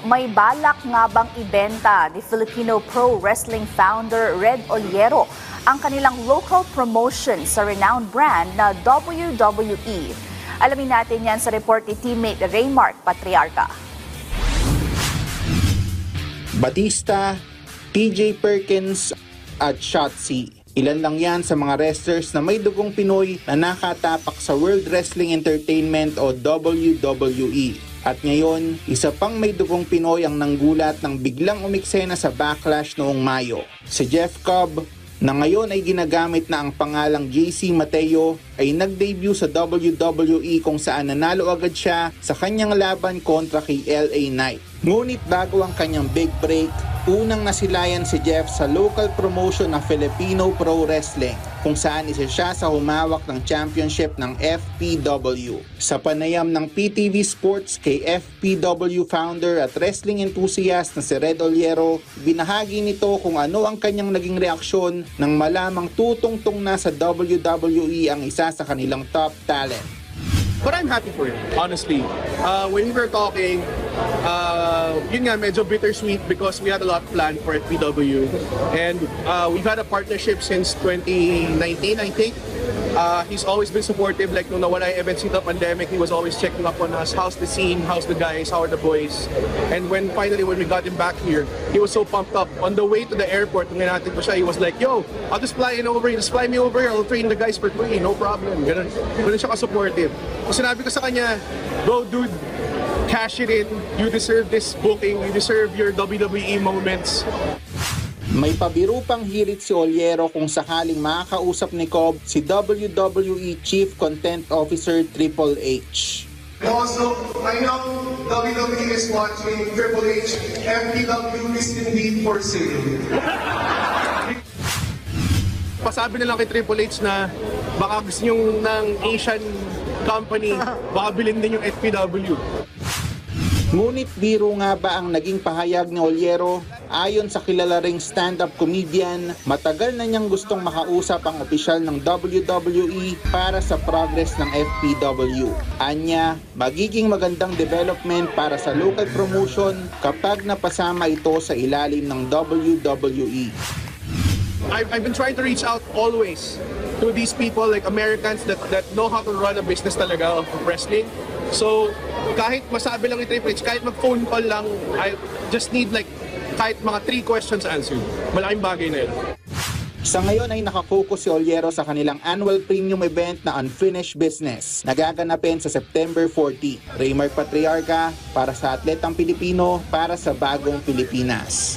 may balak nga bang ibenta ni Filipino Pro Wrestling founder Red Oliero ang kanilang local promotion sa renowned brand na WWE? Alamin natin yan sa report ni teammate Raymark Patriarca. Batista, TJ Perkins at Shotzi. Ilan lang yan sa mga wrestlers na may dugong Pinoy na nakatapak sa World Wrestling Entertainment o WWE. At ngayon, isa pang may dugong Pinoy ang nanggulat ng biglang umiksena sa Backlash noong Mayo. Si Jeff Cobb, na ngayon ay ginagamit na ang pangalang JC Mateo, ay nag-debut sa WWE kung saan nanalo agad siya sa kanyang laban kontra kay LA Knight. Ngunit bago ang kanyang big break, unang nasilayan si Jeff sa local promotion ng Filipino Pro Wrestling kung saan isa siya sa humawak ng championship ng FPW. Sa panayam ng PTV Sports kay FPW founder at wrestling enthusiast na si Red Oliero, binahagi nito kung ano ang kanyang naging reaksyon nang malamang tutungtong na sa WWE ang isa sa kanilang top talent. But I'm happy for it, honestly. When we were talking, yun nga, medyo bittersweet because we had a lot planned for FPW. And we've had a partnership since 2019, I think. He's always been supportive. Like, nung nawala yung MNC the pandemic, he was always checking up on us. How's the scene? How's the guys? How are the boys? And when we got him back here, he was so pumped up. On the way to the airport, nung natin pa siya, he was like, yo, I'll just fly in over here. Just fly me over here. I'll train the guys for free. No problem. Ganun siya ka-supportive. So sinabi ko sa kanya, bro, dude, cash it in. You deserve this booking. You deserve your WWE moments. May pabiro pang hirit si Oliero kung sakaling makakausap ni Cobb si WWE Chief Content Officer Triple H. Also, I know WWE is watching. Triple H, FPW is indeed for sale. Pasabi na lang kay Triple H na baka gusto nyo ng Asian company, baka bilhin din yung FPW. Ngunit biro nga ba ang naging pahayag ni Oliero? Ayon sa kilala ring stand-up comedian, matagal na niyang gustong makausap ang opisyal ng WWE para sa progress ng FPW. Anya, magiging magandang development para sa local promotion kapag napasama ito sa ilalim ng WWE. I've been trying to reach out always to these people, like Americans that know how to run a business talaga of wrestling. So, kahit masabi lang ni Triple H, kahit mag-phone call lang, I just need like kahit mga 3 questions answered. Malaking bagay na yun. Sa ngayon ay nakafocus si Oliero sa kanilang annual premium event na Unfinished Business na gaganapin sa September 40. Raymark Patriarca para sa Atletang Pilipino para sa Bagong Pilipinas.